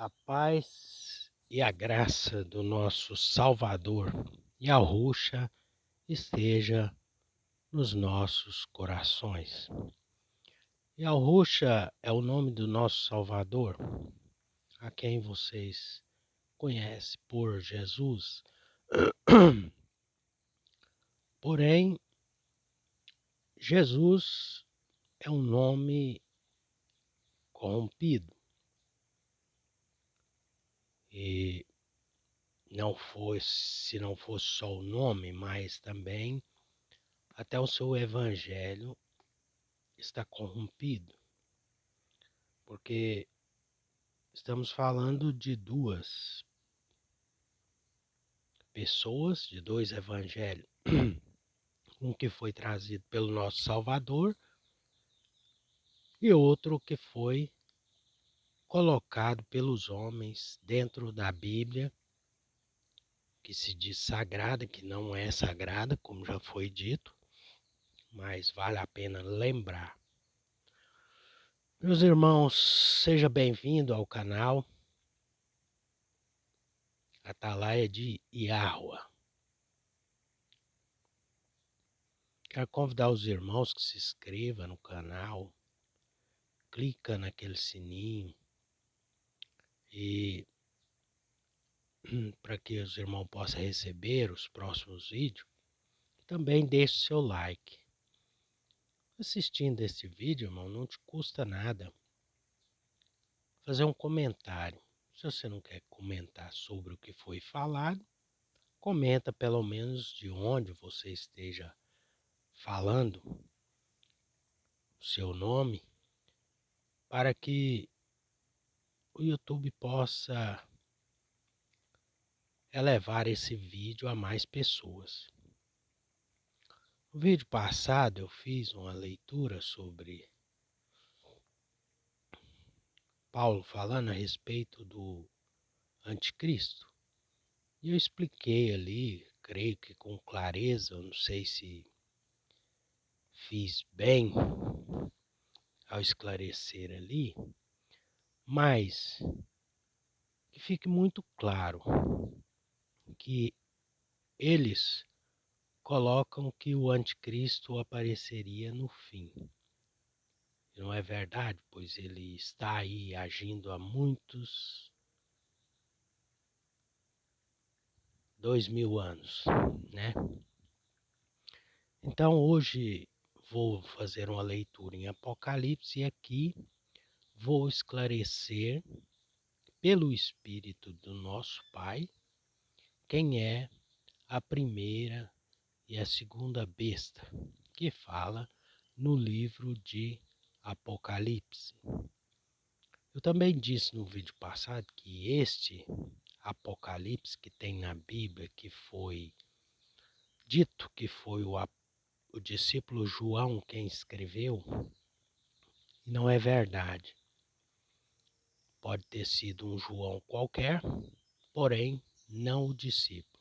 A paz e a graça do nosso Salvador Yahushua esteja nos nossos corações. Yahushua é o nome do nosso Salvador, a quem vocês conhecem por Jesus. Porém, Jesus é um nome corrompido e se não fosse só o nome, mas também até o seu evangelho está corrompido, porque estamos falando de duas pessoas, de dois evangelhos. Um que foi trazido pelo nosso Salvador e outro que foi colocado pelos homens dentro da Bíblia, que se diz sagrada, que não é sagrada, como já foi dito, mas vale a pena lembrar. Meus irmãos, seja bem-vindo ao canal Atalaia de Yahuwah. Quero convidar os irmãos que se inscrevam no canal, clica naquele sininho e para que os irmãos possam receber os próximos vídeos. Também deixe seu like. Assistindo esse vídeo, irmão, não te custa nada fazer um comentário. Se você não quer comentar sobre o que foi falado, comenta pelo menos de onde você esteja falando o seu nome, para que o YouTube possa elevar esse vídeo a mais pessoas. No vídeo passado eu fiz uma leitura sobre Paulo falando a respeito do anticristo. E eu expliquei ali, creio que com clareza, eu não sei se fiz bem ao esclarecer ali, mas que fique muito claro que eles colocam que o anticristo apareceria no fim. E não é verdade, pois ele está aí agindo há muitos 2000 anos, né? Então hoje vou fazer uma leitura em Apocalipse e aqui vou esclarecer pelo Espírito do nosso Pai quem é a primeira e a segunda besta que fala no livro de Apocalipse. Eu também disse no vídeo passado que este Apocalipse que tem na Bíblia, que foi dito que foi o discípulo João quem escreveu, não é verdade. Pode ter sido um João qualquer, porém não o discípulo.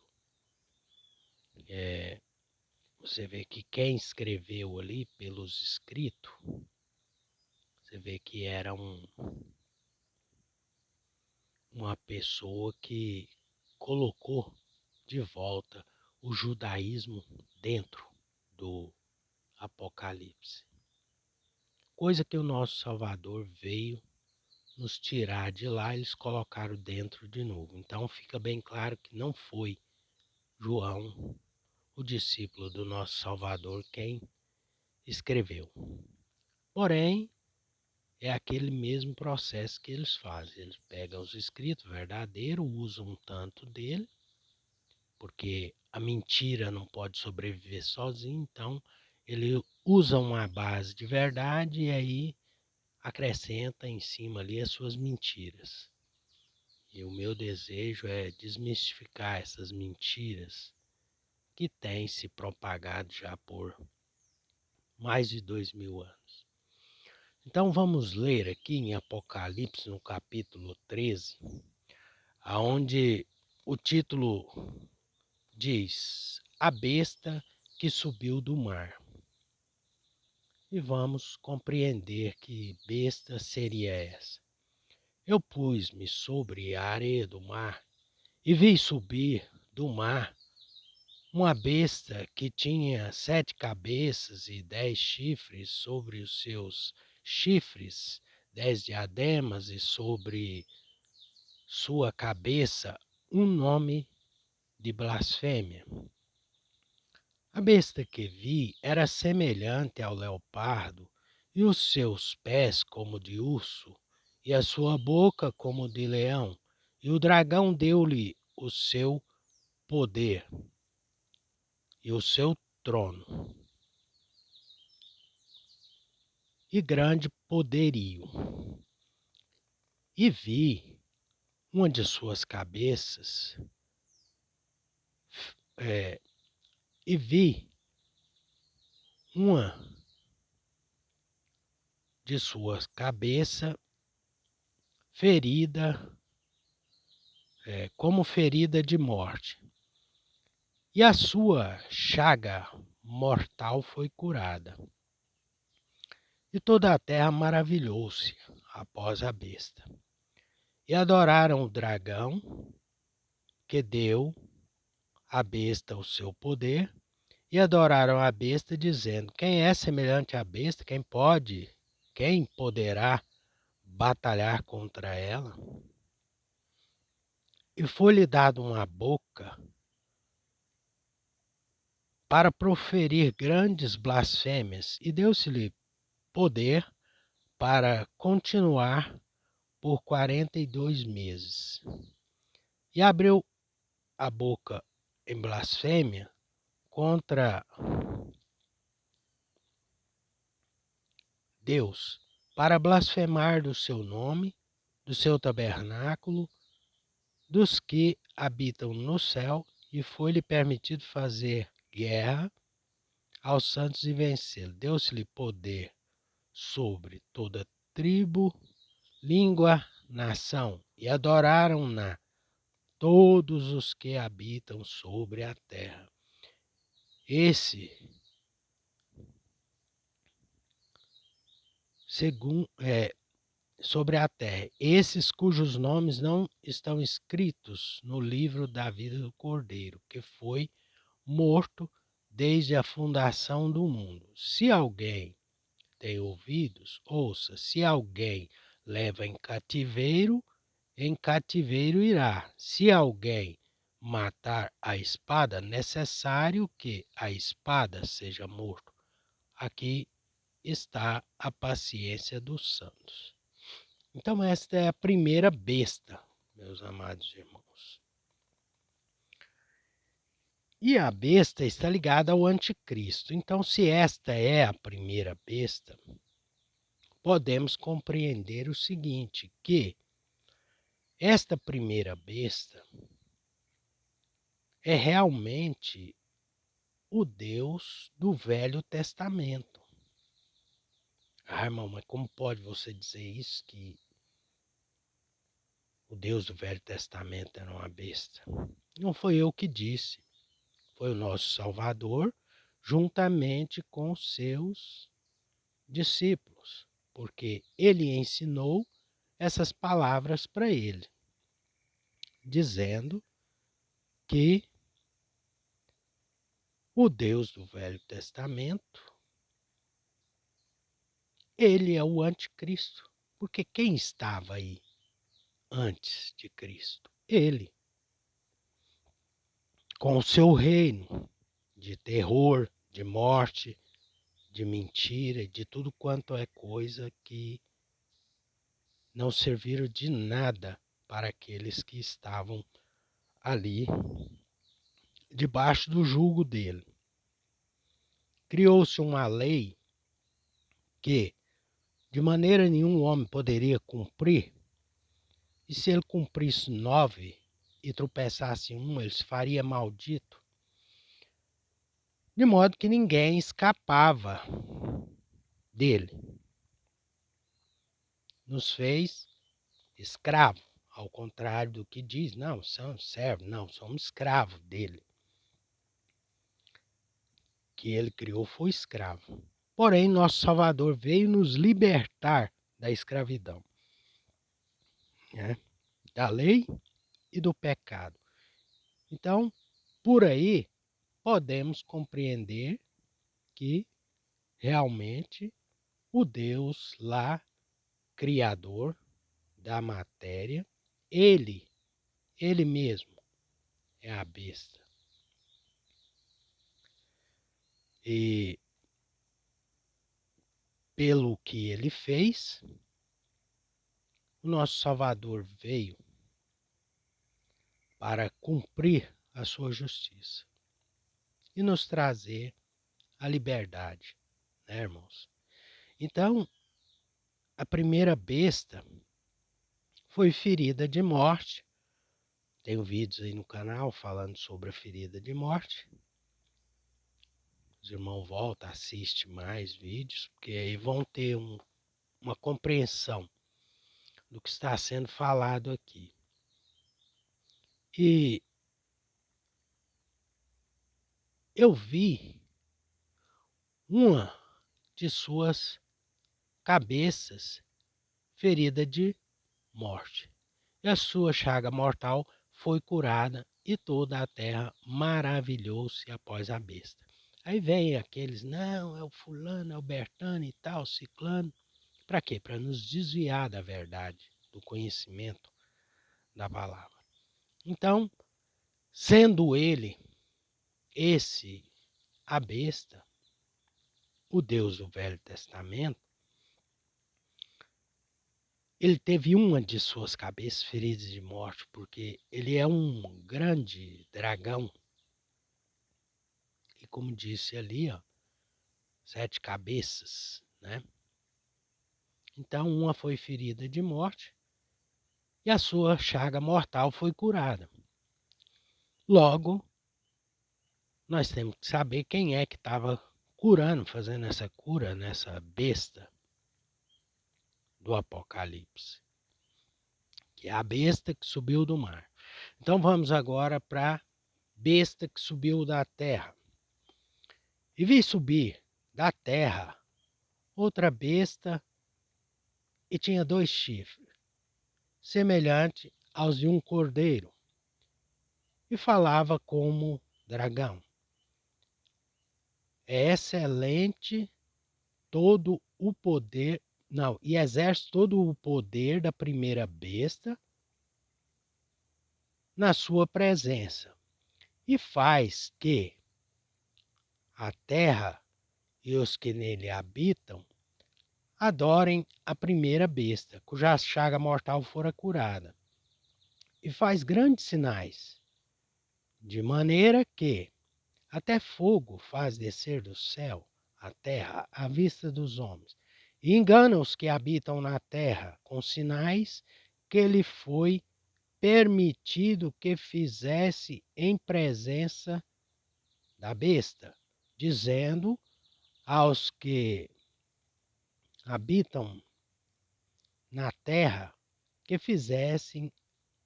Você vê que quem escreveu ali pelos escritos, você vê que era uma pessoa que colocou de volta o judaísmo dentro do Apocalipse. Coisa que o nosso Salvador veio nos tirar de lá, eles colocaram dentro de novo. Então fica bem claro que não foi João, o discípulo do nosso Salvador, quem escreveu. Porém, é aquele mesmo processo que eles fazem. Eles pegam os escritos verdadeiros, usam um tanto dele, porque a mentira não pode sobreviver sozinha, então ele usa uma base de verdade e aí acrescenta em cima ali as suas mentiras. E o meu desejo é desmistificar essas mentiras que têm se propagado já por mais de 2000 anos. Então vamos ler aqui em Apocalipse, no capítulo 13, aonde o título diz: A besta que subiu do mar. E vamos compreender que besta seria essa. Eu pus-me sobre a areia do mar e vi subir do mar uma besta que tinha 7 cabeças e 10 chifres, sobre os seus chifres 10 diademas, e sobre sua cabeça um nome de blasfêmia. A besta que vi era semelhante ao leopardo, e os seus pés como de urso, e a sua boca como de leão. E o dragão deu-lhe o seu poder e o seu trono, e grande poderio. E vi uma de suas cabeças, e vi uma de suas cabeças ferida, como ferida de morte, e a sua chaga mortal foi curada. E toda a terra maravilhou-se após a besta. E adoraram o dragão, que deu à besta o seu poder, e adoraram a besta, dizendo: quem é semelhante à besta? Quem poderá batalhar contra ela? E foi-lhe dado uma boca para proferir grandes blasfêmias, e deu-se-lhe poder para continuar por 42 meses. E abriu a boca em blasfêmia contra Deus, para blasfemar do seu nome, do seu tabernáculo, dos que habitam no céu, e foi-lhe permitido fazer guerra aos santos e vencê-los. Deu-se-lhe poder sobre toda tribo, língua, nação, e adoraram-na todos os que habitam sobre a terra. Sobre a terra, esses cujos nomes não estão escritos no livro da vida do Cordeiro, que foi morto desde a fundação do mundo. Se alguém tem ouvidos, ouça. Se alguém leva em cativeiro irá. Se alguém matar a espada, necessário que a espada seja morto. Aqui está a paciência dos santos. Então, esta é a primeira besta, meus amados irmãos. E a besta está ligada ao anticristo. Então, se esta é a primeira besta, podemos compreender o seguinte, que esta primeira besta é realmente o Deus do Velho Testamento. Ah, irmão, mas como pode você dizer isso, que o Deus do Velho Testamento era uma besta? Não foi eu que disse, foi o nosso Salvador, juntamente com seus discípulos, porque ele ensinou essas palavras para ele, dizendo que o Deus do Velho Testamento, ele é o anticristo. Porque quem estava aí antes de Cristo? Ele, com o seu reino de terror, de morte, de mentira, de tudo quanto é coisa que não serviram de nada para aqueles que estavam ali debaixo do jugo dele. Criou-se uma lei que de maneira nenhum o homem poderia cumprir, e se ele cumprisse 9 e tropeçasse em um, ele se faria maldito, de modo que ninguém escapava dele. Nos fez escravo, ao contrário do que diz, não, somos servos, não, somos escravos dele. Que ele criou foi escravo. Porém, nosso Salvador veio nos libertar da escravidão. né, da lei e do pecado. Então, por aí, podemos compreender que realmente o Deus lá, criador da matéria, ele mesmo é a besta. E pelo que ele fez, o nosso Salvador veio para cumprir a sua justiça e nos trazer a liberdade, né, irmãos? Então, a primeira besta foi ferida de morte. Tenho vídeos aí no canal falando sobre a ferida de morte. Os irmãos voltam, assistem mais vídeos, porque aí vão ter uma compreensão do que está sendo falado aqui. E eu vi uma de suas cabeças ferida de morte. E a sua chaga mortal foi curada, e toda a terra maravilhou-se após a besta. Aí vem aqueles, não, é o fulano, é o Bertano e tal, ciclano. Para quê? Para nos desviar da verdade, do conhecimento da palavra. Então, sendo ele, esse, a besta, o Deus do Velho Testamento, ele teve uma de suas cabeças feridas de morte, porque ele é um grande dragão. E como disse ali, ó, 7 cabeças, né? Então, uma foi ferida de morte e a sua chaga mortal foi curada. Logo, nós temos que saber quem é que estava curando, fazendo essa cura nessa besta do Apocalipse, que é a besta que subiu do mar. Então vamos agora para a besta que subiu da terra. E vi subir da terra outra besta e tinha 2 chifres, semelhante aos de um cordeiro, e falava como dragão. É excelente todo o poder, não, e exerce todo o poder da primeira besta na sua presença, e faz que a terra e os que nele habitam adorem a primeira besta, cuja chaga mortal fora curada, e faz grandes sinais, de maneira que até fogo faz descer do céu à terra à vista dos homens, e engana os que habitam na terra com sinais que lhe foi permitido que fizesse em presença da besta, dizendo aos que habitam na terra que fizessem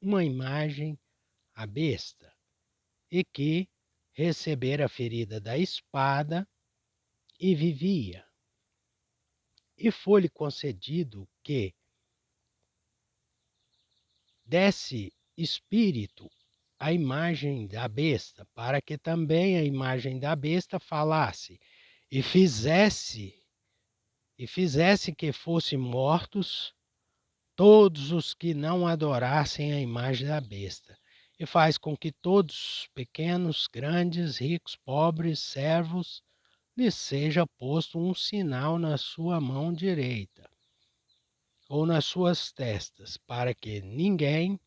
uma imagem à besta, e que recebera a ferida da espada e vivia. E foi-lhe concedido que desse espírito à imagem da besta, para que também a imagem da besta falasse e fizesse que fossem mortos todos os que não adorassem a imagem da besta, e faz com que todos, pequenos, grandes, ricos, pobres, servos, lhe seja posto um sinal na sua mão direita ou nas suas testas, para que ninguém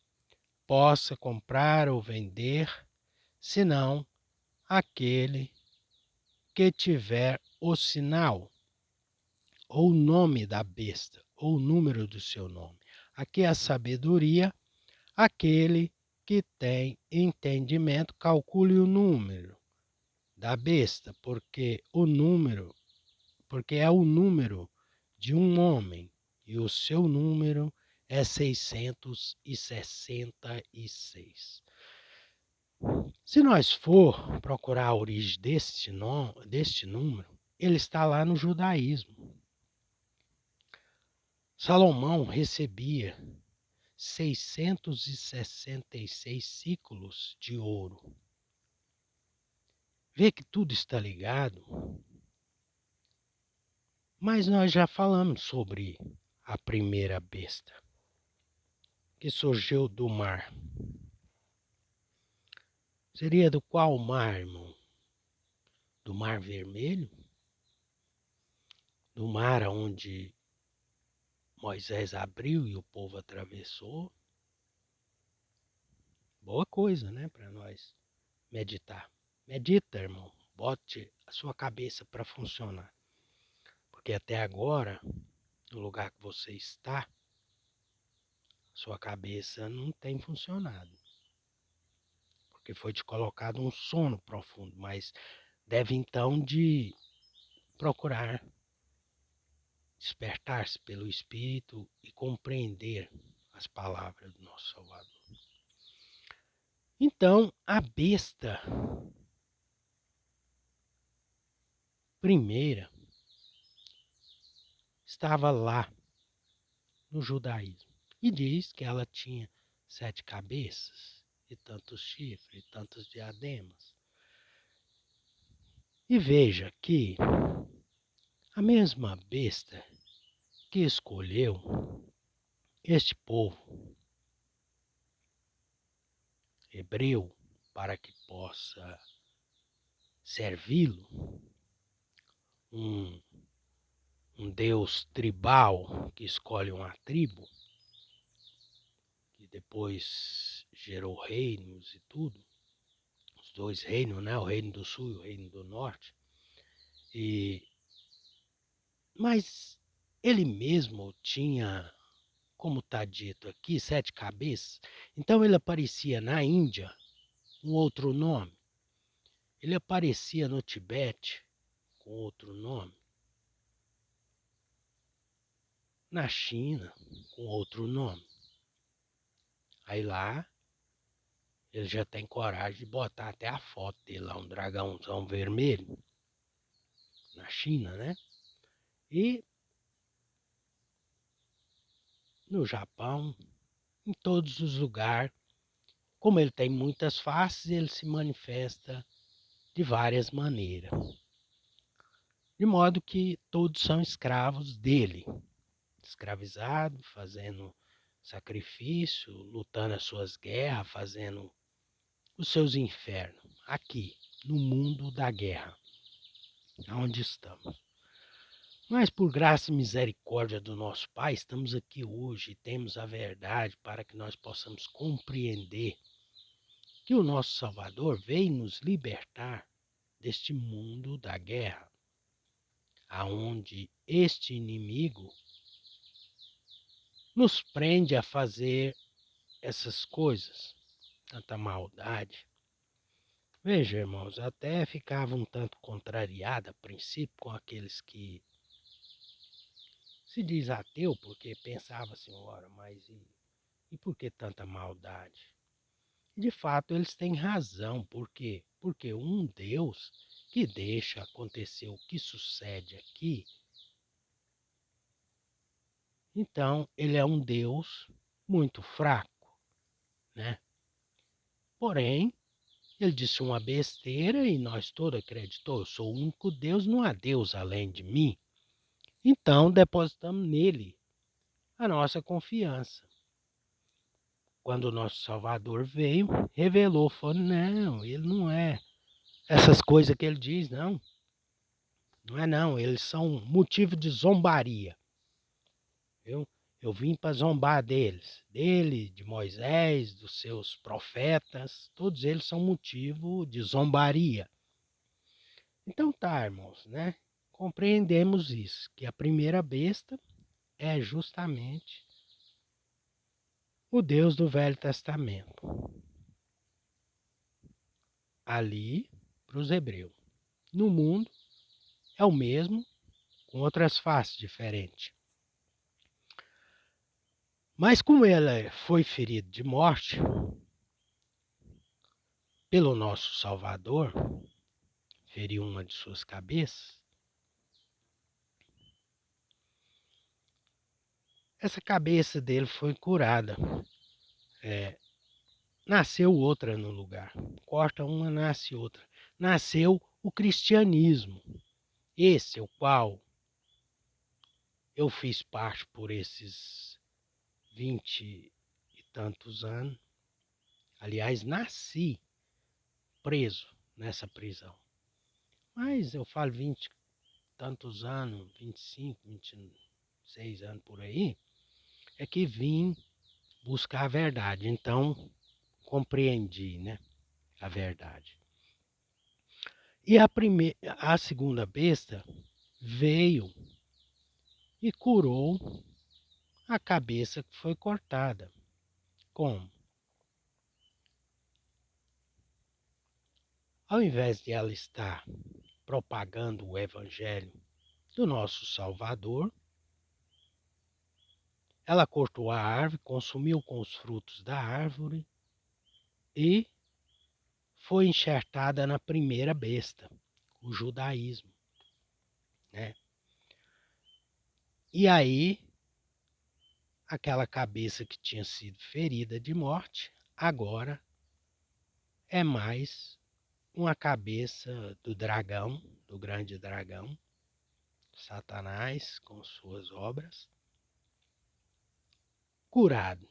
possa comprar ou vender, senão aquele que tiver o sinal, ou o nome da besta, ou o número do seu nome. Aqui é a sabedoria. Aquele que tem entendimento, calcule o número da besta, porque é o número de um homem, e o seu número é 666. Se nós for procurar a origem deste número, ele está lá no judaísmo. Salomão recebia 666 ciclos de ouro. Vê que tudo está ligado. Mas nós já falamos sobre a primeira besta, que surgiu do mar. Seria do qual mar, irmão? Do Mar Vermelho? Do mar onde Moisés abriu e o povo atravessou? Boa coisa, né, para nós meditar. Medita, irmão. Bote a sua cabeça para funcionar. Porque até agora, no lugar que você está, sua cabeça não tem funcionado. Porque foi te colocado um sono profundo, mas deve então de procurar despertar-se pelo Espírito e compreender as palavras do nosso Salvador. Então, a besta primeira estava lá no judaísmo e diz que ela tinha 7 cabeças e tantos chifres e tantos diademas. E veja que a mesma besta que escolheu este povo hebreu para que possa servi-lo, um Deus tribal que escolhe uma tribo, que depois gerou reinos e tudo, os 2 reinos, né? O reino do sul e o reino do norte. Mas ele mesmo tinha, como está dito aqui, 7 cabeças. Então ele aparecia na Índia com outro nome. Ele aparecia no Tibete com outro nome. Na China com outro nome. Aí lá ele já tem coragem de botar até a foto dele lá, um dragãozão vermelho. Na China, né? E no Japão, em todos os lugares, como ele tem muitas faces, ele se manifesta de várias maneiras. De modo que todos são escravos dele, escravizados, fazendo sacrifício, lutando as suas guerras, fazendo os seus infernos, aqui, no mundo da guerra, onde estamos. Mas por graça e misericórdia do nosso Pai, estamos aqui hoje e temos a verdade para que nós possamos compreender que o nosso Salvador veio nos libertar deste mundo da guerra, aonde este inimigo nos prende a fazer essas coisas, tanta maldade. Veja, irmãos, até ficava um tanto contrariado a princípio com aqueles que se diz ateu, porque pensava assim, ora, mas e por que tanta maldade? E de fato eles têm razão, por quê? Porque um Deus que deixa acontecer o que sucede aqui, então ele é um Deus muito fraco, né? Porém, ele disse uma besteira e nós todos acreditamos, eu sou o único Deus, não há Deus além de mim. Então depositamos nele a nossa confiança. Quando o nosso Salvador veio, revelou, falou, não, ele não é essas coisas que ele diz, não. Não é não, eles são motivo de zombaria. Eu vim para zombar deles, dele, de Moisés, dos seus profetas, todos eles são motivo de zombaria. Então tá, irmãos, né? Compreendemos isso, que a primeira besta é justamente o Deus do Velho Testamento. Ali, para os hebreus. No mundo, é o mesmo, com outras faces diferentes. Mas como ele foi ferido de morte pelo nosso Salvador, feriu uma de suas cabeças, essa cabeça dele foi curada. Nasceu outra no lugar. Corta uma, nasce outra. Nasceu o cristianismo. Esse, o qual eu fiz parte por esses 20 e tantos anos. Aliás, nasci preso nessa prisão. Mas eu falo 20 e tantos anos, 25, 26 anos por aí, é que vim buscar a verdade. Então, compreendi, né, a verdade. E a segunda besta veio e curou a cabeça que foi cortada. Como? Ao invés de ela estar propagando o evangelho do nosso Salvador, ela cortou a árvore, consumiu com os frutos da árvore e foi enxertada na primeira besta, o judaísmo, né? E aí, aquela cabeça que tinha sido ferida de morte, agora é mais uma cabeça do dragão, do grande dragão, Satanás, com suas obras, curado.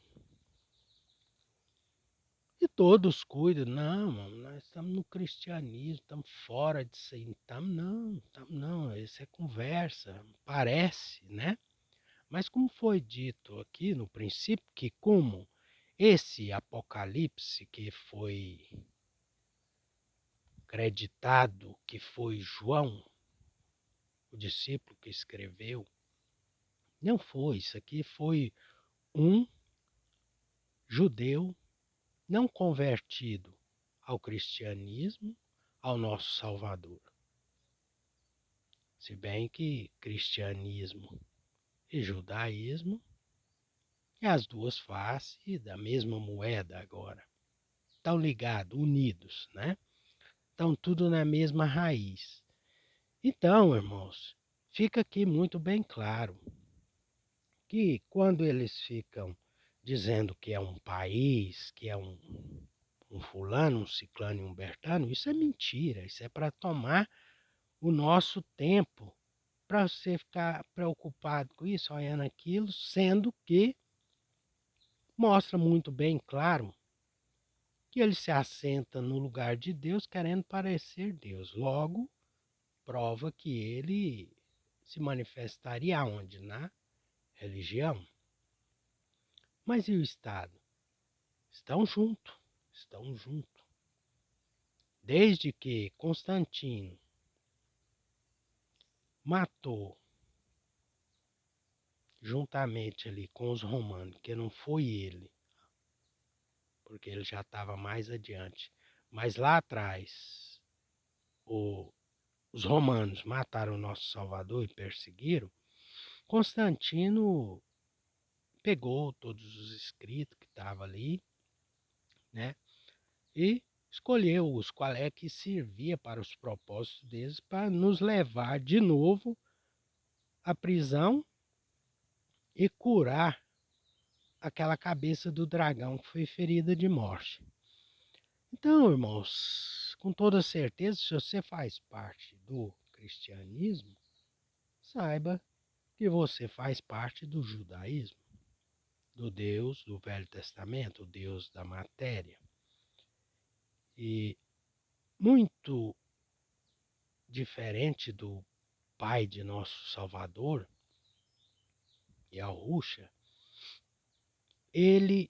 E todos cuidam, não, nós estamos no cristianismo, estamos fora disso aí, estamos não, isso é conversa, parece, né? Mas como foi dito aqui no princípio, que como esse Apocalipse que foi creditado, que foi João, o discípulo que escreveu, não foi, isso aqui foi um judeu não convertido ao cristianismo, ao nosso Salvador. Se bem que cristianismo e judaísmo é as duas faces da mesma moeda agora. Estão ligados, unidos, né? Estão tudo na mesma raiz. Então, irmãos, fica aqui muito bem claro que quando eles ficam dizendo que é um país, que é um fulano, um ciclano e um bertano, isso é mentira, isso é para tomar o nosso tempo, para você ficar preocupado com isso, olhando aquilo, sendo que mostra muito bem claro que ele se assenta no lugar de Deus querendo parecer Deus. Logo, prova que ele se manifestaria onde? Na religião. Mas e o Estado? Estão juntos, estão juntos. Desde que Constantino matou, juntamente ali com os romanos, que não foi ele, porque ele já estava mais adiante, mas lá atrás os romanos mataram o nosso Salvador e perseguiram, Constantino pegou todos os escritos que estavam ali, né, e escolheu os qual é que servia para os propósitos deles, para nos levar de novo à prisão e curar aquela cabeça do dragão que foi ferida de morte. Então, irmãos, com toda certeza, se você faz parte do cristianismo, saiba que você faz parte do judaísmo, do Deus do Velho Testamento, o Deus da matéria. E muito diferente do Pai de nosso Salvador, Yahushua, ele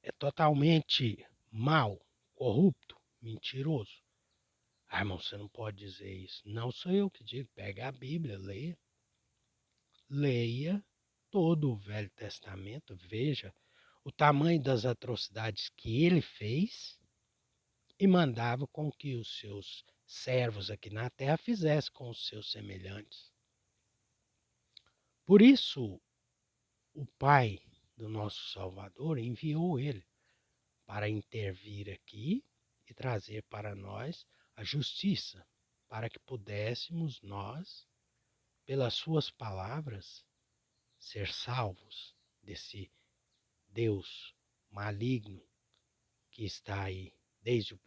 é totalmente mau, corrupto, mentiroso. Ah, irmão, você não pode dizer isso. Não sou eu que digo. Pega a Bíblia, leia. Leia todo o Velho Testamento, veja o tamanho das atrocidades que ele fez e mandava com que os seus servos aqui na terra fizessem com os seus semelhantes. Por isso, o Pai do nosso Salvador enviou ele para intervir aqui e trazer para nós a justiça, para que pudéssemos nós, pelas suas palavras, ser salvos desse Deus maligno que está aí desde o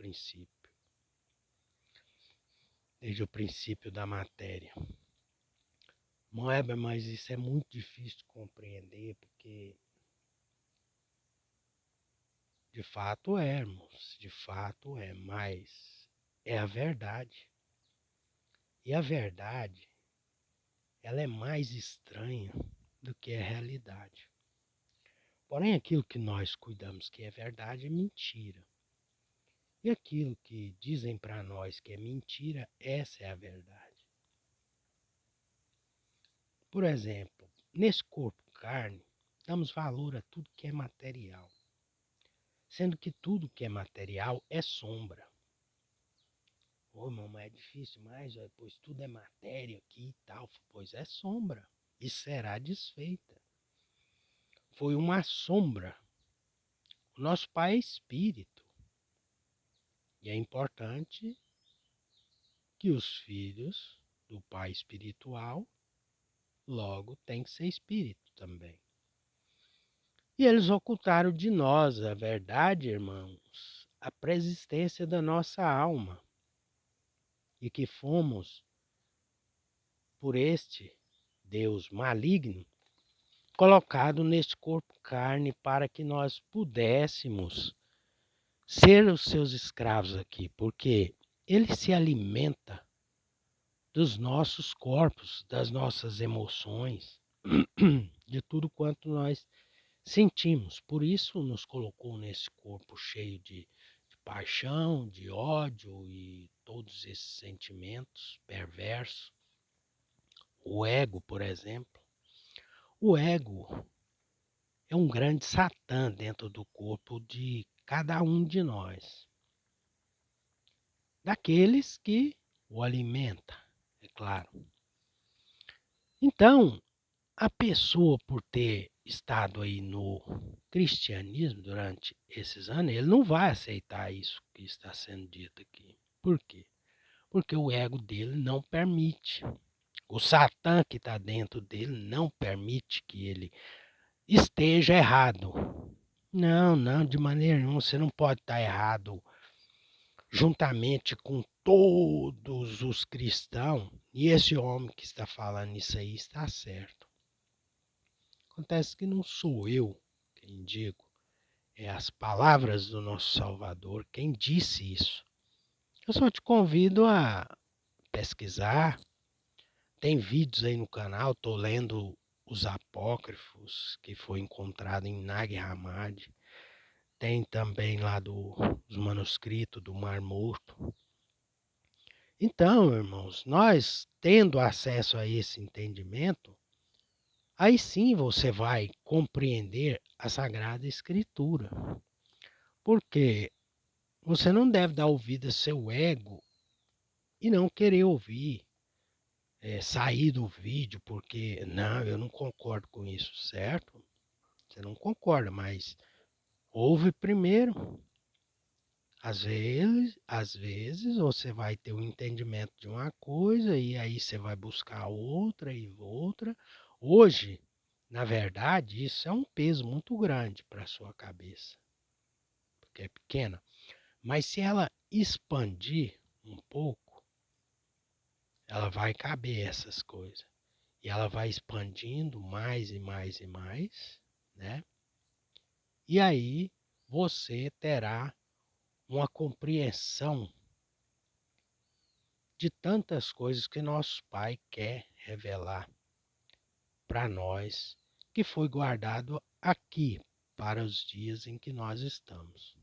princípio da matéria. Moeba, mas isso é muito difícil de compreender, porque de fato é, irmãos, de fato é, mas é a verdade. E a verdade, ela é mais estranha do que a realidade. Porém, aquilo que nós cuidamos que é verdade é mentira. E aquilo que dizem para nós que é mentira, essa é a verdade. Por exemplo, nesse corpo carne, damos valor a tudo que é material, sendo que tudo que é material é sombra. Ô, mamãe, é difícil mais, pois tudo é matéria aqui e tal. Pois é sombra e será desfeita. Foi uma sombra. O nosso pai é espírito. E é importante que os filhos do pai espiritual logo têm que ser espírito também. E eles ocultaram de nós a verdade, irmãos, a preexistência da nossa alma. E que fomos, por este Deus maligno, colocado neste corpo carne para que nós pudéssemos ser os seus escravos aqui, porque ele se alimenta dos nossos corpos, das nossas emoções, de tudo quanto nós sentimos. Por isso nos colocou nesse corpo cheio de paixão, de ódio e todos esses sentimentos perversos. O ego, por exemplo. O ego é um grande Satã dentro do corpo de cada um de nós. Daqueles que o alimenta, é claro. Então, a pessoa, por ter estado aí no cristianismo durante esses anos, ele não vai aceitar isso que está sendo dito aqui. Por quê? Porque o ego dele não permite. O Satã que está dentro dele não permite que ele esteja errado. Não, não, de maneira nenhuma. Você não pode estar errado juntamente com todos os cristãos. E esse homem que está falando isso aí está certo. Acontece que não sou eu quem digo, é as palavras do nosso Salvador quem disse isso. Eu só te convido a pesquisar. Tem vídeos aí no canal, estou lendo os apócrifos que foi encontrado em Nag Hammadi. Tem também lá dos manuscritos do Mar Morto. Então, irmãos, nós tendo acesso a esse entendimento, aí sim você vai compreender a Sagrada Escritura. Porque você não deve dar ouvido a seu ego e não querer ouvir, sair do vídeo, porque não, eu não concordo com isso, certo? Você não concorda, mas ouve primeiro. Às vezes você vai ter o entendimento de uma coisa e aí você vai buscar outra e outra. Hoje, na verdade, isso é um peso muito grande para a sua cabeça, porque é pequena. Mas se ela expandir um pouco, ela vai caber essas coisas. E ela vai expandindo mais e mais e mais, né? E aí você terá uma compreensão de tantas coisas que nosso Pai quer revelar para nós, que foi guardado aqui para os dias em que nós estamos.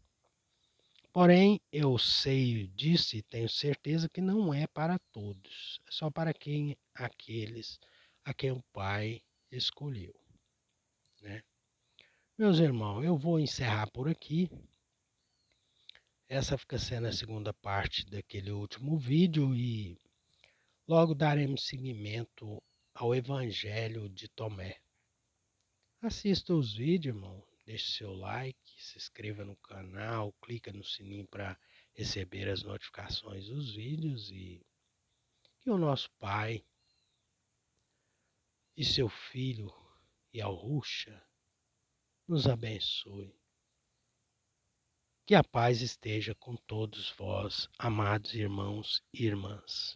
Porém, eu sei disso e tenho certeza que não é para todos, é só para aqueles a quem o Pai escolheu, né? Meus irmãos, eu vou encerrar por aqui. Essa fica sendo a segunda parte daquele último vídeo e logo daremos seguimento ao Evangelho de Tomé. Assista os vídeos, irmão. Deixe seu like, se inscreva no canal, clica no sininho para receber as notificações dos vídeos e que o nosso Pai e seu Filho e Alruxa nos abençoe. Que a paz esteja com todos vós, amados irmãos e irmãs.